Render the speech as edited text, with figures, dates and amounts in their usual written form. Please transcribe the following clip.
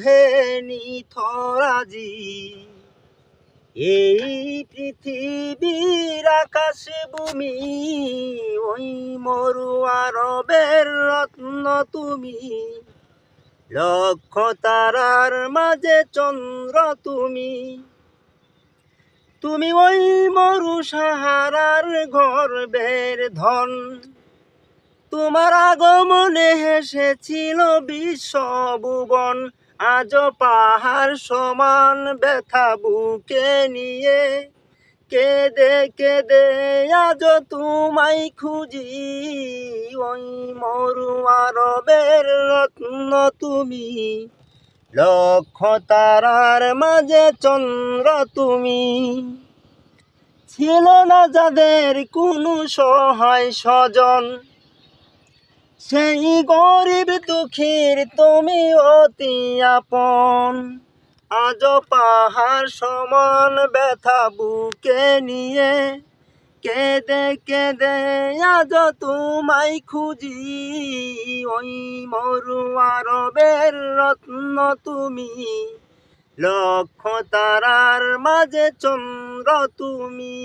হে নিথরাজি, এই পৃথিবীর আকাশ ভূমি, ওই মরু আরবের রত্ন তুমি। লক্ষ তারার মাঝে চন্দ্র তুমি। তুমি ওই মরু সাহারার গর্ভের ধন। তোমার আগমনে হেসেছিল বিশ্বভুবন। আজ পাহাড় সমান ব্যথা বুকে নিয়ে কেঁদে কেঁদে আজ তোমায় খুঁজি। ওই মরু আরবের রত্ন তুমি। লক্ষ তারার মাঝে চন্দ্র তুমি। ছিল না যাদের কোনো সহায় স্বজন, সেই গরিব দুঃখীর তুমি অতি আপন। আজ পাহাড় সমান ব্যথা বুকে নিয়ে কেঁদে কেঁদে আজ তোমায় খুঁজি। ওই মরু আরবের রত্ন তুমি। লক্ষ তারার মাঝে চন্দ্র তুমি।